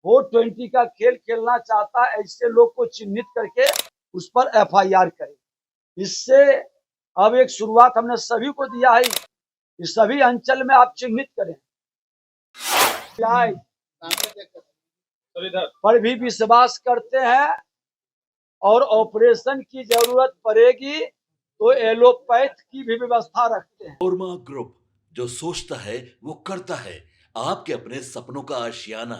420 का खेल खेलना चाहता है, ऐसे लोग को चिन्हित करके उस पर FIR करें। इससे अब एक शुरुआत हमने सभी को दिया है कि सभी अंचल में आप चिन्हित करें, पर भी विश्वास करते हैं और ऑपरेशन की जरूरत पड़ेगी तो एलोपैथ की भी व्यवस्था रखते हैं। ओरमा ग्रुप, जो सोचता है वो करता है। आपके अपने सपनों का आशियाना।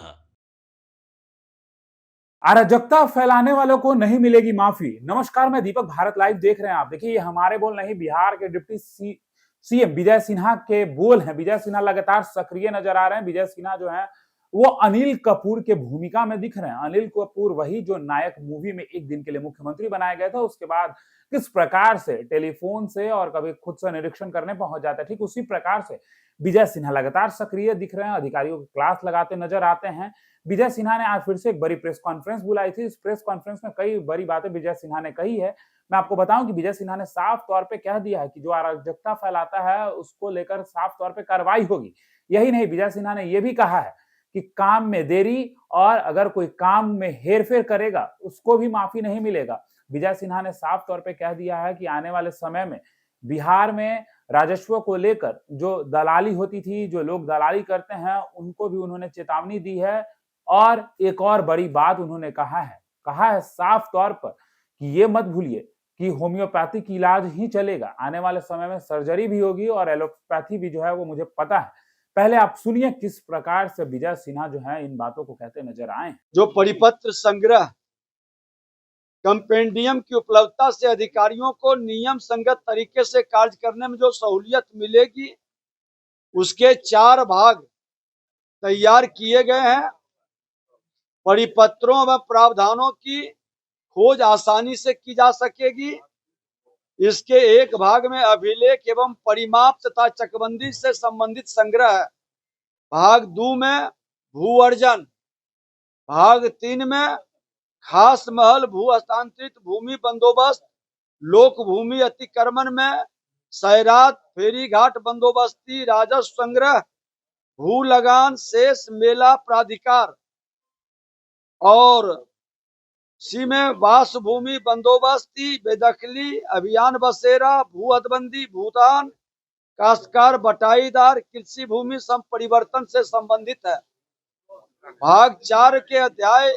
अराजकता फैलाने वालों को नहीं मिलेगी माफी। नमस्कार, मैं दीपक, भारत लाइव देख रहे हैं आप। देखिए, ये हमारे बोल नहीं, बिहार के डिप्टी सीएम विजय सिन्हा के बोल हैं। विजय सिन्हा लगातार सक्रिय नजर आ रहे हैं। विजय सिन्हा जो है वो अनिल कपूर के भूमिका में दिख रहे हैं। अनिल कपूर वही जो नायक मूवी में एक दिन के लिए मुख्यमंत्री बनाया गया था, उसके बाद किस प्रकार से टेलीफोन से और कभी खुद से निरीक्षण करने पहुंच जाता है, ठीक उसी प्रकार से विजय सिन्हा लगातार सक्रिय दिख रहे हैं। अधिकारियों की क्लास लगाते नजर आते हैं। विजय सिन्हा ने आज फिर से एक बड़ी प्रेस कॉन्फ्रेंस बुलाई थी। इस प्रेस कॉन्फ्रेंस में कई बड़ी बातें विजय सिन्हा ने कही है। मैं आपको बताऊं कि विजय सिन्हा ने साफ तौर पे कह दिया है कि जो अराजकता फैलाता है उसको लेकर साफ तौर पे कार्रवाई होगी। यही नहीं, विजय सिन्हा ने यह भी कहा है कि काम में देरी और अगर कोई काम में हेरफेर करेगा उसको भी माफी नहीं मिलेगा। विजय सिन्हा ने साफ तौर पे कह दिया है कि आने वाले समय में बिहार में राजस्व को लेकर जो दलाली होती थी, जो लोग दलाली करते हैं, उनको भी उन्होंने चेतावनी दी है। और एक और बड़ी बात उन्होंने कहा है साफ तौर पर कि ये मत भूलिए कि होम्योपैथिक इलाज ही चलेगा। आने वाले समय में सर्जरी भी होगी और एलोपैथी भी जो है वो मुझे पता है। पहले आप सुनिए किस प्रकार से विजय सिन्हा जो है इन बातों को कहते नजर आए। जो परिपत्र संग्रह कंपेंडियम की उपलब्धता से अधिकारियों को नियम संगत तरीके से कार्य करने में जो सहूलियत मिलेगी, उसके 4 भाग तैयार किए गए हैं। परिपत्रों व प्रावधानों की खोज आसानी से की जा सकेगी। इसके एक भाग में अभिलेख एवं परिमाप तथा चकबंदी से संबंधित संग्रह है। भाग 2 में भू अर्जन, भाग 3 में खास महल भू हस्तांतरित भूमि बंदोबस्त, लोक भूमि अतिक्रमण में सैरात फेरी घाट बंदोबस्ती, राजस्व संग्रह, भू लगान, शेष मेला प्राधिकार और सी में वास भूमि बंदोबस्ती, बेदखली अभियान, बसेरा, भू हदबंदी, भूदान, काश्तकार बटाईदार, कृषि भूमि परिवर्तन से संबंधित है। भाग 4 के अध्याय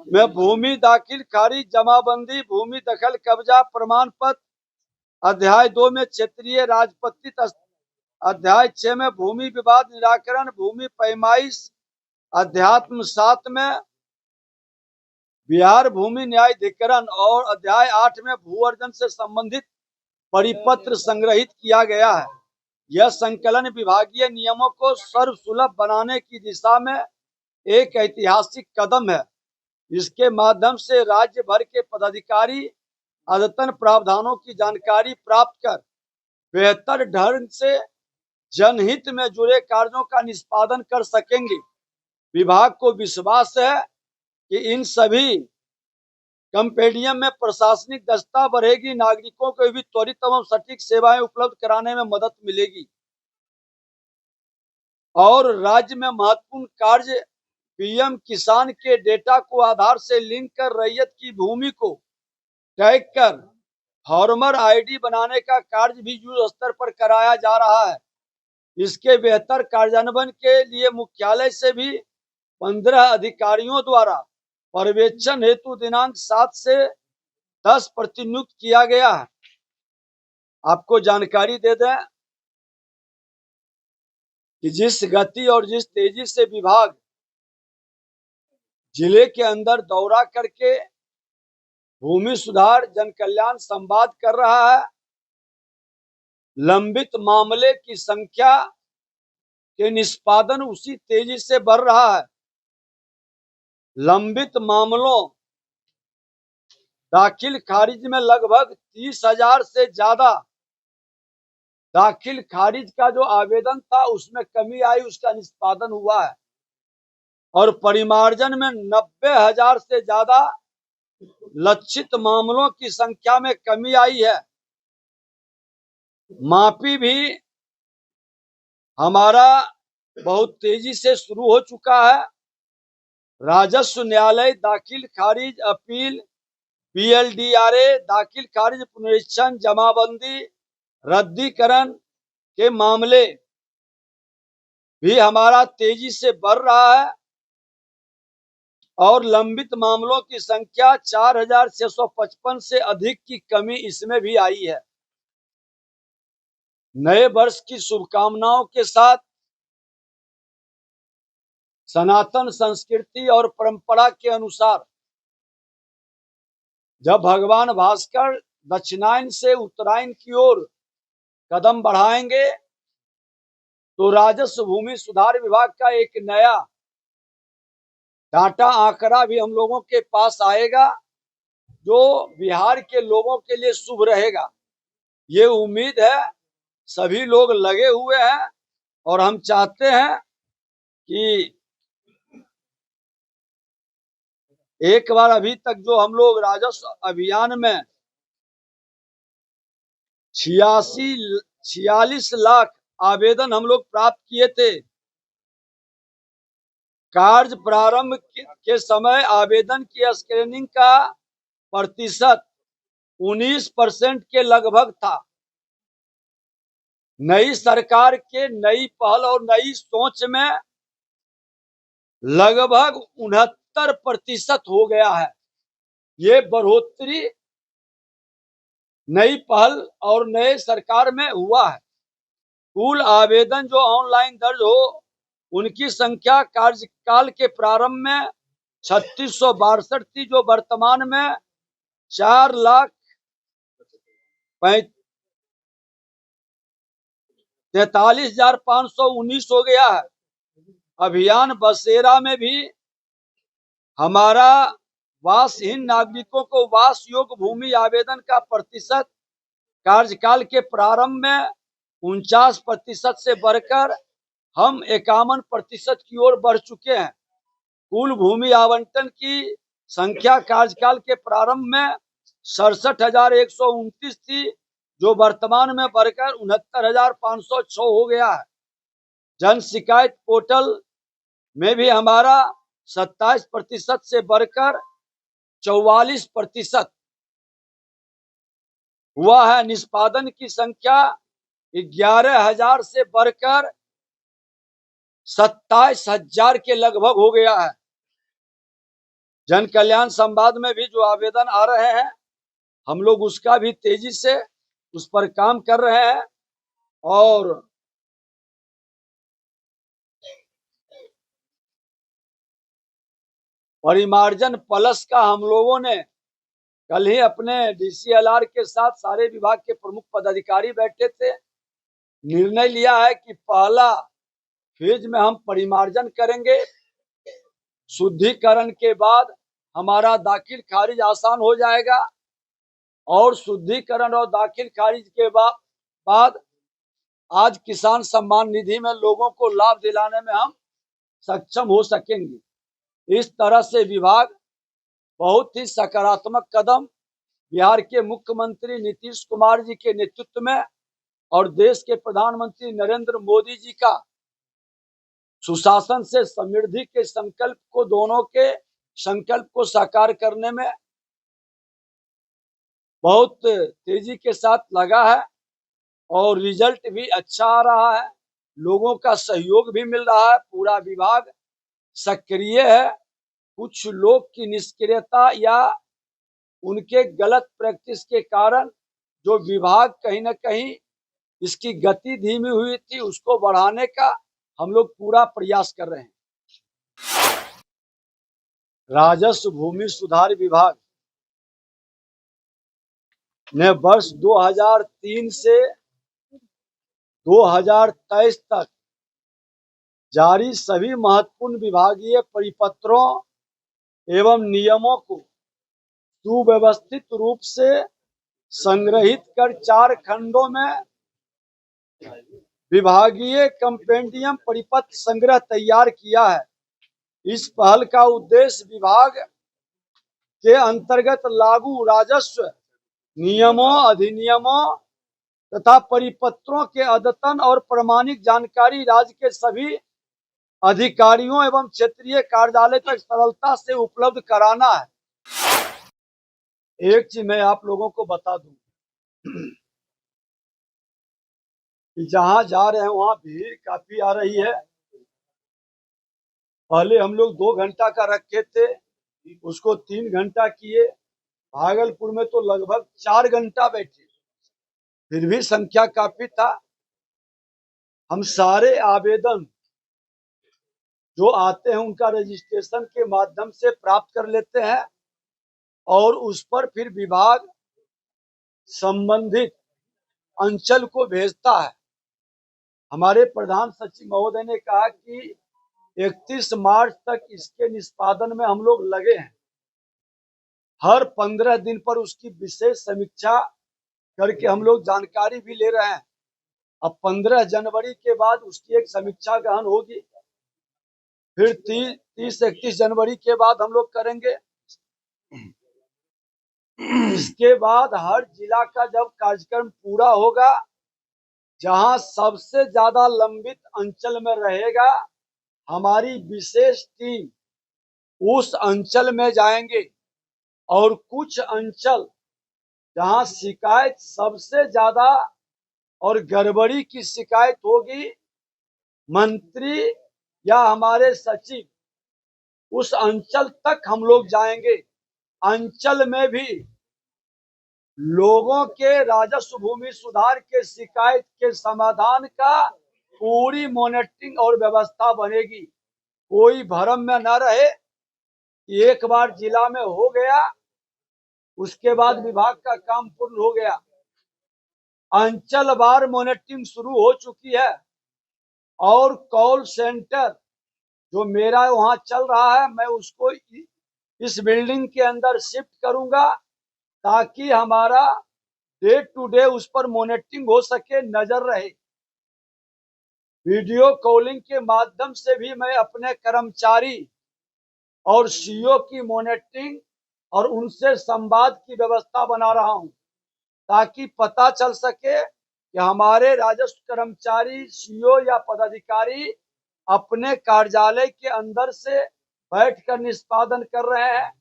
में भूमि दाखिल खारिज, जमाबंदी, भूमि दखल कब्जा प्रमाण पत्र, अध्याय 2 में क्षेत्रीय राजपत्रित, अध्याय 6 में भूमि विवाद निराकरण, भूमि पैमाइश, अध्यात्म 7 में बिहार भूमि न्यायाधिकरण और अध्याय 8 में भू अर्जन से संबंधित परिपत्र संग्रहित किया गया है। यह संकलन विभागीय नियमों को सर्वसुलभ बनाने की दिशा में एक ऐतिहासिक कदम है। इसके माध्यम से राज्य भर के पदाधिकारी अद्यतन प्रावधानों की जानकारी प्राप्त कर बेहतर ढंग से जनहित में जुड़े कार्यों का निष्पादन कर सकेंगे। विभाग को विश्वास है कि इन सभी कंपेंडियम में प्रशासनिक दक्षता बढ़ेगी, नागरिकों को भी त्वरित एवं सटीक सेवाएं उपलब्ध कराने में मदद मिलेगी और राज्य में महत्वपूर्ण कार्य पीएम किसान के डेटा को आधार से लिंक कर रैयत की भूमि को टैग कर फार्मर आईडी बनाने का कार्य भी युद्ध स्तर पर कराया जा रहा है। इसके बेहतर कार्यान्वयन के लिए मुख्यालय से भी 15 अधिकारियों द्वारा पर्यवेक्षण हेतु दिनांक 7 से 10 प्रतिनियुक्त किया गया है। आपको जानकारी दे दें कि जिस गति और जिस तेजी से विभाग जिले के अंदर दौरा करके भूमि सुधार जन कल्याण संवाद कर रहा है, लंबित मामले की संख्या के निष्पादन उसी तेजी से बढ़ रहा है। लंबित मामलों दाखिल खारिज में लगभग 30,000 से ज्यादा दाखिल खारिज का जो आवेदन था उसमें कमी आई, उसका निष्पादन हुआ है और परिमार्जन में 90,000 से ज्यादा लक्षित मामलों की संख्या में कमी आई है। माफी भी हमारा बहुत तेजी से शुरू हो चुका है। राजस्व न्यायालय दाखिल खारिज अपील, PLDRA दाखिल खारिज, पुनरीक्षण, जमाबंदी, रद्दीकरण के मामले भी हमारा तेजी से बढ़ रहा है और लंबित मामलों की संख्या 4655 से अधिक की कमी इसमें भी आई है। नए वर्ष की शुभकामनाओं के साथ सनातन संस्कृति और परंपरा के अनुसार जब भगवान भास्कर दक्षिणायन से उत्तरायण की ओर कदम बढ़ाएंगे तो राजस्व भूमि सुधार विभाग का एक नया डाटा आंकड़ा भी हम लोगों के पास आएगा जो बिहार के लोगों के लिए शुभ रहेगा। ये उम्मीद है, सभी लोग लगे हुए हैं और हम चाहते हैं कि एक बार अभी तक जो हम लोग राजस्व अभियान में 46 लाख आवेदन हम लोग प्राप्त किए थे। कार्य प्रारंभ के समय आवेदन की स्क्रीनिंग का प्रतिशत 19% के लगभग था। नई सरकार के नई पहल और नई सोच में लगभग 69% हो गया है। ये बढ़ोतरी नई पहल और नए सरकार में हुआ है। कुल आवेदन जो ऑनलाइन दर्ज हो उनकी संख्या कार्यकाल के प्रारंभ में 3662 थी, जो वर्तमान में 4,43,519 हो गया है। अभियान बसेरा में भी हमारा वासहीन नागरिकों को वास योग्य भूमि आवेदन का प्रतिशत कार्यकाल के प्रारंभ में 49% से बढ़कर हम 51% की ओर बढ़ चुके हैं। कुल भूमि आवंटन की संख्या कार्यकाल के प्रारंभ में 67,129 थी, जो वर्तमान में बढ़कर 69,506 हो गया है। जन शिकायत पोर्टल में भी हमारा 27% से बढ़कर 44% हुआ है। निष्पादन की संख्या 11,000 से बढ़कर 27,000 के लगभग हो गया है। जन कल्याण संवाद में भी जो आवेदन आ रहे हैं हम लोग उसका भी तेजी से उस पर काम कर रहे हैं और परिमार्जन प्लस का हम लोगों ने कल ही अपने DCLR के साथ सारे विभाग के प्रमुख पदाधिकारी बैठे थे। निर्णय लिया है कि पहला फेज में हम परिमार्जन करेंगे। शुद्धिकरण के बाद हमारा दाखिल खारिज आसान हो जाएगा और शुद्धिकरण और दाखिल खारिज के बाद आज किसान सम्मान निधि में लोगों को लाभ दिलाने में हम सक्षम हो सकेंगे। इस तरह से विभाग बहुत ही सकारात्मक कदम बिहार के मुख्यमंत्री नीतीश कुमार जी के नेतृत्व में और देश के प्रधानमंत्री नरेंद्र मोदी जी का सुशासन से समृद्धि के संकल्प को, दोनों के संकल्प को साकार करने में बहुत तेजी के साथ लगा है और रिजल्ट भी अच्छा आ रहा है। लोगों का सहयोग भी मिल रहा है। पूरा विभाग सक्रिय है। कुछ लोग की निष्क्रियता या उनके गलत प्रैक्टिस के कारण जो विभाग कहीं न कहीं इसकी गति धीमी हुई थी, उसको बढ़ाने का हम लोग पूरा प्रयास कर रहे हैं। राजस्व भूमि सुधार विभाग ने वर्ष 2003 से 2023 तक जारी सभी महत्वपूर्ण विभागीय परिपत्रों एवं नियमों को सुव्यवस्थित रूप से संग्रहित कर 4 खंडों में विभागीय कंपेंडियम परिपत्र संग्रह तैयार किया है। इस पहल का उद्देश्य विभाग के अंतर्गत लागू राजस्व नियमों, अधिनियमों तथा परिपत्रों के अद्यतन और प्रमाणिक जानकारी राज्य के सभी अधिकारियों एवं क्षेत्रीय कार्यालय तक सरलता से उपलब्ध कराना है। एक चीज मैं आप लोगों को बता दूं कि जहां जा रहे हैं वहां भीड़ काफी आ रही है। पहले हम लोग 2 घंटा का रखे थे, उसको 3 घंटा किए। भागलपुर में तो लगभग 4 घंटा बैठे, फिर भी संख्या काफी था। हम सारे आवेदन जो आते हैं उनका रजिस्ट्रेशन के माध्यम से प्राप्त कर लेते हैं और उस पर फिर विभाग संबंधित अंचल को भेजता है। हमारे प्रधान सचिव महोदय ने कहा कि 31 मार्च तक इसके निष्पादन में हम लोग लगे हैं। हर 15 दिन पर उसकी विशेष समीक्षा करके हम लोग जानकारी भी ले रहे हैं। अब 15 जनवरी के बाद उसकी एक समीक्षा गहन होगी, फिर 30-31 जनवरी के बाद हम लोग करेंगे। इसके बाद हर जिला का जब कार्यक्रम पूरा होगा, जहां सबसे ज्यादा लंबित अंचल में रहेगा, हमारी विशेष टीम उस अंचल में जाएंगे और कुछ अंचल जहां शिकायत सबसे ज्यादा और गड़बड़ी की शिकायत होगी, मंत्री या हमारे सचिव उस अंचल तक हम लोग जाएंगे। अंचल में भी लोगों के राजस्व भूमि सुधार के शिकायत के समाधान का पूरी मॉनिटरिंग और व्यवस्था बनेगी। कोई भ्रम में न रहे कि एक बार जिला में हो गया उसके बाद विभाग का काम पूर्ण हो गया। अंचल वार मॉनिटरिंग शुरू हो चुकी है और कॉल सेंटर जो मेरा वहां चल रहा है, मैं उसको इस बिल्डिंग के अंदर शिफ्ट करूंगा ताकि हमारा डे टू डे उस पर मॉनिटरिंग हो सके, नजर रहे। वीडियो कॉलिंग के माध्यम से भी मैं अपने कर्मचारी और सीओ की मॉनिटरिंग और उनसे संवाद की व्यवस्था बना रहा हूं ताकि पता चल सके कि हमारे राजस्व कर्मचारी, सीओ या पदाधिकारी अपने कार्यालय के अंदर से बैठकर निष्पादन कर रहे हैं।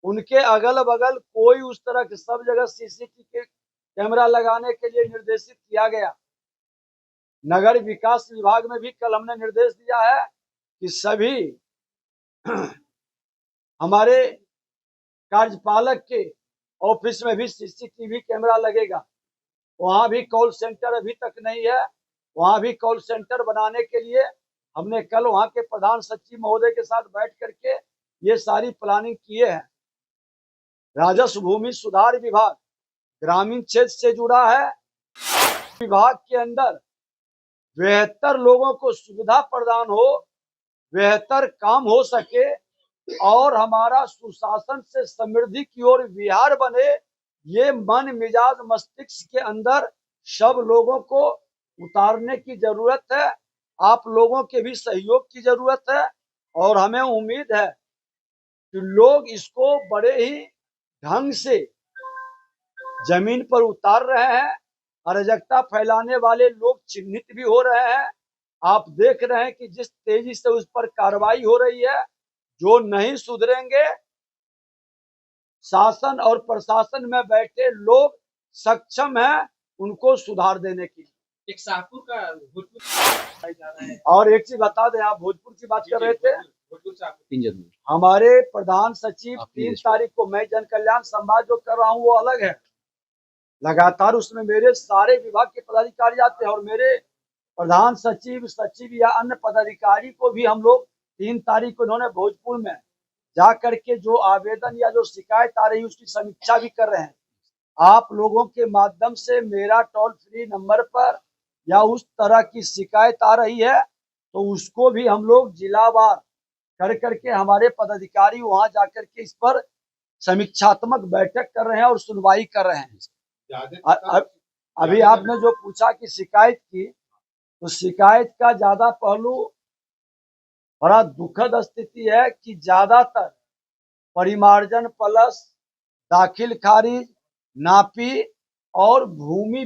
उनके अगल बगल कोई उस तरह के सब जगह सीसीटीवी कैमरा लगाने के लिए निर्देशित किया गया। नगर विकास विभाग में भी कल हमने निर्देश दिया है कि सभी हमारे कार्यपालक के ऑफिस में भी सीसीटीवी कैमरा लगेगा। वहां भी कॉल सेंटर अभी तक नहीं है, वहां भी कॉल सेंटर बनाने के लिए हमने कल वहां के प्रधान सचिव महोदय के साथ बैठ करके ये सारी प्लानिंग किए हैं। राजस्व भूमि सुधार विभाग ग्रामीण क्षेत्र से जुड़ा है। विभाग के अंदर बेहतर लोगों को सुविधा प्रदान हो, बेहतर काम हो सके और हमारा सुशासन से समृद्धि की ओर बिहार बने, ये मन मिजाज मस्तिष्क के अंदर सब लोगों को उतारने की जरूरत है। आप लोगों के भी सहयोग की जरूरत है और हमें उम्मीद है कि लोग इसको बड़े ही ढंग से जमीन पर उतार रहे हैं। अराजकता फैलाने वाले लोग चिन्हित भी हो रहे हैं। आप देख रहे हैं कि जिस तेजी से उस पर कार्रवाई हो रही है। जो नहीं सुधरेंगे, शासन और प्रशासन में बैठे लोग सक्षम हैं उनको सुधार देने की। एक शाहपुर का भोजपुर जा रहा है। और एक चीज बता दें, आप भोजपुर की बात कर रहे थे। भोजपुर शाहपुर हमारे प्रधान सचिव 3 तारीख को मैं जन कल्याण संवाद जो कर रहा हूँ वो अलग है। लगातार उसमें मेरे सारे विभाग के पदाधिकारी आते हैं और मेरे प्रधान सचिव, सचिव या अन्य पदाधिकारी को भी हम लोग 3 तारीख को उन्होंने भोजपुर में जा करके जो आवेदन या जो शिकायत आ रही है उसकी समीक्षा भी कर रहे हैं। आप लोगों के माध्यम से मेरा टोल फ्री नंबर पर या उस तरह की शिकायत आ रही है तो उसको भी हम लोग जिलावार कर करके हमारे पदाधिकारी वहां जाकर के इस पर समीक्षात्मक बैठक कर रहे हैं और सुनवाई कर रहे हैं। अभी आपने जो पूछा कि शिकायत की, तो शिकायत का ज्यादा पहलू बड़ा दुखद स्थिति है कि ज्यादातर परिमार्जन प्लस दाखिल खारिज, नापी और भूमि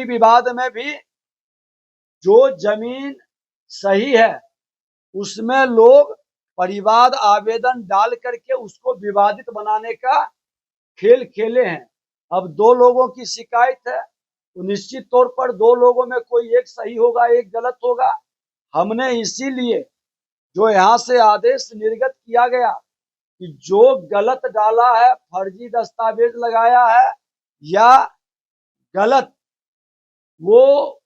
विवाद में भी जो जमीन सही है, उसमें लोग परिवाद आवेदन डाल करके उसको विवादित बनाने का खेल खेले हैं। अब दो लोगों की शिकायत है तो निश्चित तौर पर दो लोगों में कोई एक सही होगा, एक गलत होगा। हमने इसीलिए जो यहाँ से आदेश निर्गत किया गया कि जो गलत डाला है, फर्जी दस्तावेज लगाया है या गलत वो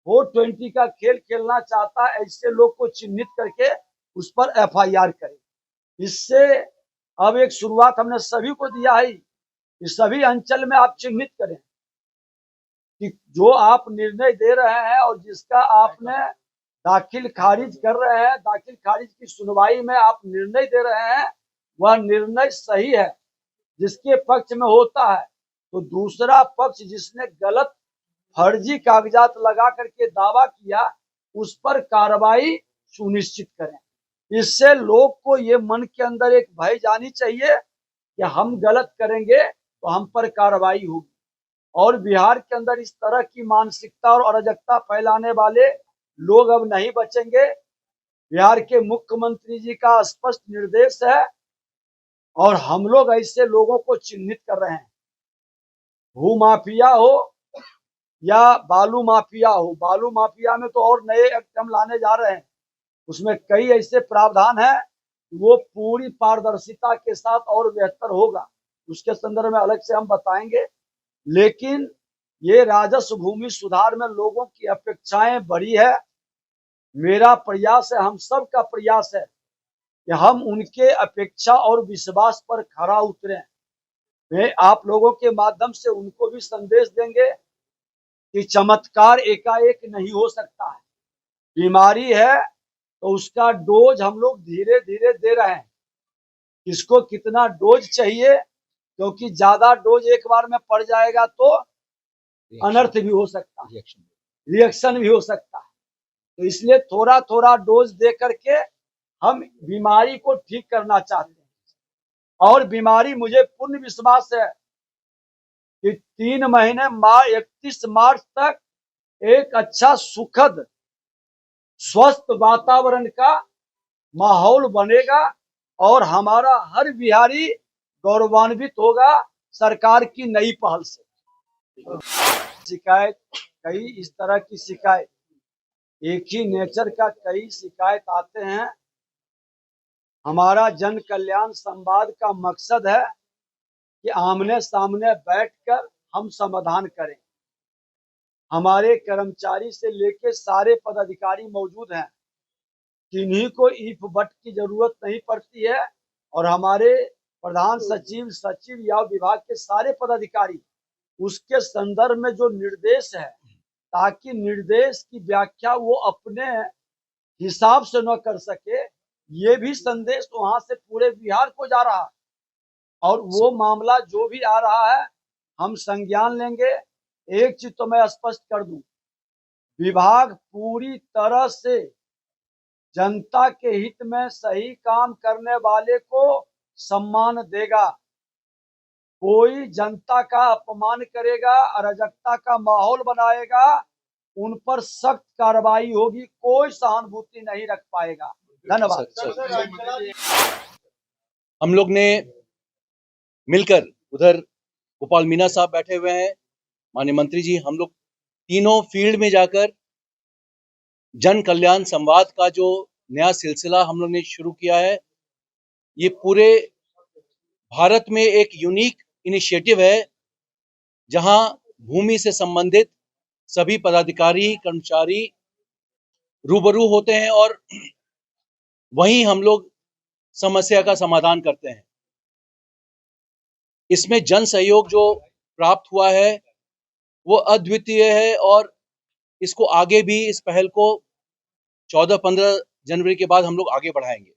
420 का खेल खेलना चाहता है, ऐसे लोग को चिन्हित करके उस पर FIR करें। इससे अब एक शुरुआत हमने सभी को दिया है कि सभी अंचल में आप चिन्हित करें कि जो आप निर्णय दे रहे हैं और जिसका आपने दाखिल खारिज कर रहे हैं, दाखिल खारिज की सुनवाई में आप निर्णय दे रहे हैं, वह निर्णय सही है जिसके पक्ष में होता है, तो दूसरा पक्ष जिसने गलत फर्जी कागजात लगा करके दावा किया उस पर कार्रवाई सुनिश्चित करें। इससे लोग को ये मन के अंदर एक भय जानी चाहिए कि हम गलत करेंगे तो हम पर कार्रवाई होगी। और बिहार के अंदर इस तरह की मानसिकता और अराजकता फैलाने वाले लोग अब नहीं बचेंगे। बिहार के मुख्यमंत्री जी का स्पष्ट निर्देश है और हम लोग ऐसे लोगों को चिन्हित कर रहे हैं। भू माफिया हो या बालू माफिया हो, बालू माफिया में तो और नए एक्ट हम लाने जा रहे हैं, उसमें कई ऐसे प्रावधान है वो पूरी पारदर्शिता के साथ और बेहतर होगा, उसके संदर्भ में अलग से हम बताएंगे। लेकिन ये राजस्व भूमि सुधार में लोगों की अपेक्षाएं बड़ी है। मेरा प्रयास है, हम सब का प्रयास है कि हम उनके अपेक्षा और विश्वास पर खरा उतरें। मैं आप लोगों के माध्यम से उनको भी संदेश देंगे कि चमत्कार एकाएक नहीं हो सकता है। बीमारी है तो उसका डोज हम लोग धीरे धीरे दे रहे हैं। किसको कितना डोज चाहिए, क्योंकि ज्यादा डोज एक बार में पड़ जाएगा तो अनर्थ भी हो सकता है, रिएक्शन भी हो सकता है। तो इसलिए थोड़ा थोड़ा डोज दे करके हम बीमारी को ठीक करना चाहते हैं। और बीमारी, मुझे पूर्ण विश्वास है कि 3 महीने 31 मार्च तक एक अच्छा सुखद स्वस्थ वातावरण का माहौल बनेगा और हमारा हर बिहारी गौरवान्वित होगा सरकार की नई पहल से। शिकायत कई इस तरह की शिकायत, एक ही नेचर का कई शिकायत आते हैं। हमारा जन कल्याण संवाद का मकसद है कि आमने सामने बैठकर हम समाधान करें। हमारे कर्मचारी से लेके सारे पदाधिकारी मौजूद हैं, किन्हीं को ईफ बट की जरूरत नहीं पड़ती है। और हमारे प्रधान सचिव, सचिव या विभाग के सारे पदाधिकारी उसके संदर्भ में जो निर्देश है, ताकि निर्देश की व्याख्या वो अपने हिसाब से न कर सके, ये भी संदेश वहां से पूरे बिहार को जा रहा है। और वो मामला जो भी आ रहा है हम संज्ञान लेंगे। एक चीज तो मैं स्पष्ट कर दूं, विभाग पूरी तरह से जनता के हित में सही काम करने वाले को सम्मान देगा। कोई जनता का अपमान करेगा, अराजकता का माहौल बनाएगा, उन पर सख्त कार्रवाई होगी, कोई सहानुभूति नहीं रख पाएगा। धन्यवाद। हम लोग ने मिलकर, उधर गोपाल मीना साहब बैठे हुए हैं, माननीय मंत्री जी, हम लोग तीनों फील्ड में जाकर जन कल्याण संवाद का जो नया सिलसिला हम लोग ने शुरू किया है, ये पूरे भारत में एक यूनिक इनिशिएटिव है, जहां भूमि से संबंधित सभी पदाधिकारी, कर्मचारी रूबरू होते हैं और वहीं हम लोग समस्या का समाधान करते हैं। इसमें जन सहयोग जो प्राप्त हुआ है वो अद्वितीय है और इसको आगे भी, इस पहल को 14-15 जनवरी के बाद हम लोग आगे बढ़ाएंगे।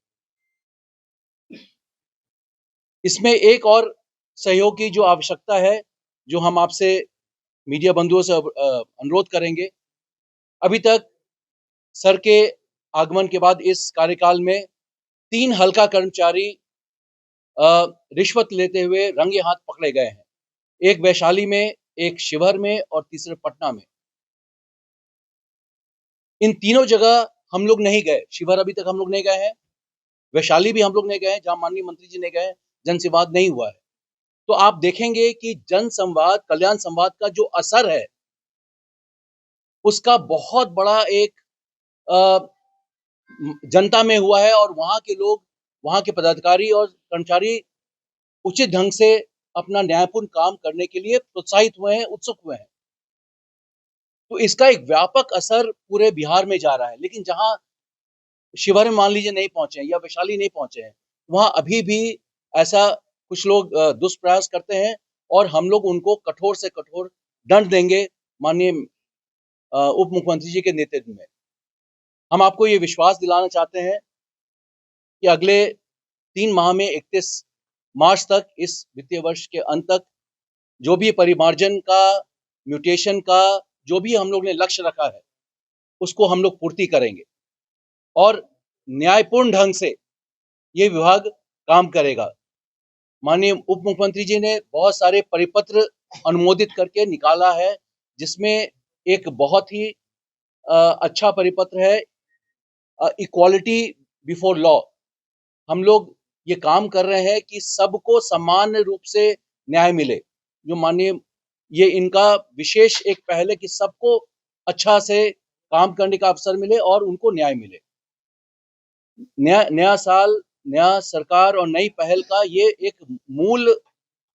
इसमें एक और सहयोग की जो आवश्यकता है, जो हम आपसे मीडिया बंधुओं से अनुरोध करेंगे। अभी तक सर के आगमन के बाद इस कार्यकाल में 3 हल्का कर्मचारी रिश्वत लेते हुए रंगे हाथ पकड़े गए हैं। एक वैशाली में, एक शिवहर में और तीसरे पटना में। इन तीनों जगह हम लोग नहीं गए, शिवहर अभी तक हम लोग नहीं गए हैं, वैशाली भी हम लोग नहीं गए हैं, जहां माननीय मंत्री जी ने गए हैं, जन संवाद नहीं हुआ है। तो आप देखेंगे कि जन संवाद, कल्याण संवाद का जो असर है, उसका बहुत बड़ा एक जनता में हुआ है, और वहां के लोग, वहां के पदाधिकारी और कर्मचारी उचित ढंग से अपना न्यायपूर्ण काम करने के लिए प्रोत्साहित हुए हैं, उत्सुक हुए हैं। तो इसका एक व्यापक असर पूरे बिहार में जा रहा है। लेकिन जहां शिवहर में मान लीजिए नहीं पहुंचे हैं या वैशाली नहीं पहुंचे हैं, वहां अभी भी ऐसा कुछ लोग दुष्प्रयास करते हैं, और हम लोग उनको कठोर से कठोर दंड देंगे माननीय उप मुख्यमंत्री जी के नेतृत्व में। हम आपको ये विश्वास दिलाना चाहते हैं कि अगले 3 माह में 31 मार्च तक, इस वित्तीय वर्ष के अंत तक, जो भी परिमार्जन का, म्यूटेशन का जो भी हम लोग ने लक्ष्य रखा है, उसको हम लोग पूर्ति करेंगे, और न्यायपूर्ण ढंग से ये विभाग काम करेगा। माननीय उप मुख्यमंत्री जी ने बहुत सारे परिपत्र अनुमोदित करके निकाला है, जिसमें एक बहुत ही अच्छा परिपत्र है, इक्वालिटी बिफोर लॉ। हम लोग ये काम कर रहे हैं कि सबको समान रूप से न्याय मिले। जो माननीय, ये इनका विशेष एक पहल है कि सबको अच्छा से काम करने का अवसर मिले और उनको न्याय मिले। नया साल, नया सरकार और नई पहल का ये एक मूल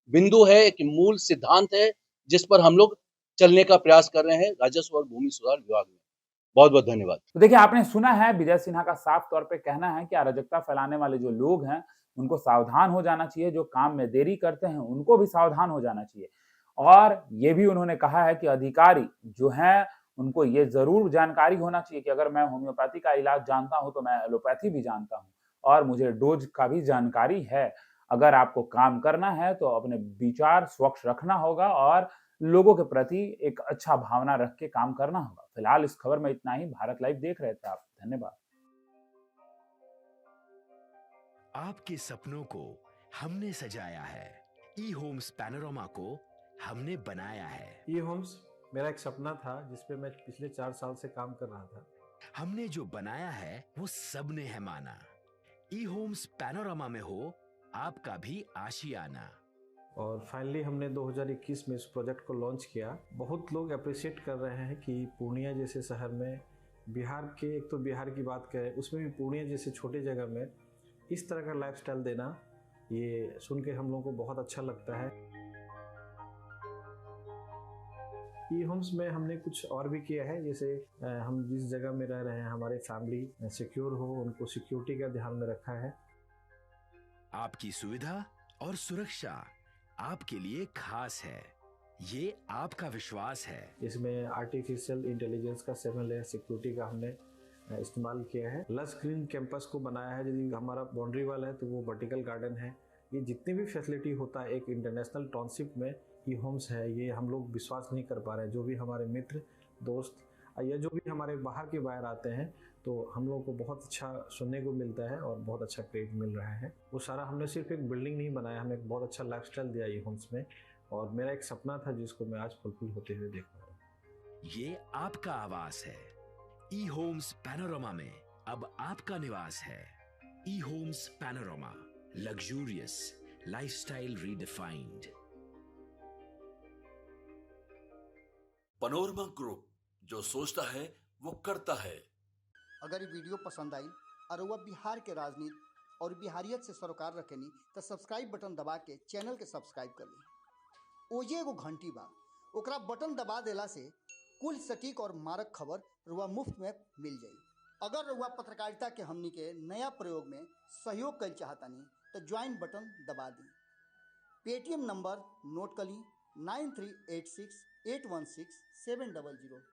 बिंदु है, एक मूल सिद्धांत है, जिस पर हम लोग चलने का प्रयास कर रहे हैं राजस्व और भूमि सुधार विभाग में। बहुत बहुत धन्यवाद। तो देखिए, आपने सुना है विजय सिन्हा का साफ तौर पे कहना है कि अराजकता फैलाने वाले जो लोग हैं उनको सावधान हो जाना चाहिए, जो काम में देरी करते हैं उनको भी सावधान हो जाना चाहिए। और ये भी उन्होंने कहा है कि अधिकारी जो हैं उनको ये जरूर जानकारी होना चाहिए कि अगर मैं होम्योपैथी का इलाज जानता हूं तो मैं एलोपैथी भी जानता हूं, और मुझे डोज का भी जानकारी है। अगर आपको काम करना है तो अपने विचार स्वच्छ रखना होगा और लोगों के प्रति एक अच्छा भावना रख के काम करना होगा। फिलहाल इस खबर में इतना ही। भारत लाइव देख रहे थे आप, धन्यवाद। आपके सपनों को हमने सजाया है, ई होम्स पैनोरामा को हमने बनाया है। ई होम्स मेरा एक सपना था, जिसपे मैं पिछले 4 साल से काम कर रहा था। हमने जो बनाया है वो सबने है माना। ई होम्स पैनोरामा में हो आपका भी आशियाना। और फाइनली हमने 2021 में इस प्रोजेक्ट को लॉन्च किया। बहुत लोग अप्रिशिएट कर रहे हैं कि पूर्णिया जैसे शहर में, बिहार के, एक तो बिहार की बात करें उसमें भी पूर्णिया जैसे छोटे जगह में इस तरह का लाइफस्टाइल देना, ये सुन के हम लोगों को बहुत अच्छा लगता है। ई होम्स में हमने कुछ और भी किया है, जैसे हम जिस जगह में रह रहे हैं हमारे फैमिली सिक्योर हो, उनको सिक्योरिटी का ध्यान में रखा है। आपकी सुविधा और सुरक्षा आपके लिए खास है, ये आपका विश्वास है। इसमें आर्टिफिशियल इंटेलिजेंस का 7 लेयर सिक्योरिटी का हमने इस्तेमाल किया है। लस ग्रीन कैंपस को बनाया है। यदि हमारा बाउंड्री वाल है तो वो वर्टिकल गार्डन है। ये जितनी भी फैसिलिटी होता है एक इंटरनेशनल टाउनशिप में ई होम्स है, ये हम लोग विश्वास नहीं कर पा रहे हैं। जो भी हमारे मित्र, दोस्त या जो भी हमारे बाहर के बाहर आते हैं, तो हम लोगों को बहुत अच्छा सुनने को मिलता है और बहुत अच्छा क्रेडिट मिल रहा है। वो सारा हमने सिर्फ एक बिल्डिंग नहीं बनाया, हमें एक बहुत अच्छा लाइफस्टाइल दिया ई होम्स में, और मेरा एक सपना था जिसको मैं आज फुलफिल होते हुए देख रहा हूँ। ये आपका आवास है। ई होम्स पैनोरामा में अब आपका निवास है। E Homes Panorama, luxurious lifestyle redefined. Panorama Group, जो सोचता है वो करता है। अगर ये वीडियो पसंद आई और वह बिहार के राजनीति और बिहारियत से सरोकार रखेनी तो सब्सक्राइब बटन दबा के चैनल के सब्सक्राइब कर ली। ओजे एगो घंटी बा, ओकरा बटन दबा देला से कुल सटीक और मारक खबर रुआ मुफ्त में मिल जाई। अगर रुआ पत्रकारिता के हमनी के नया प्रयोग में सहयोग कर चाहतानी तो ज्वाइन बटन दबा दी। पेटीएम नंबर नोट कर ली 9386816700।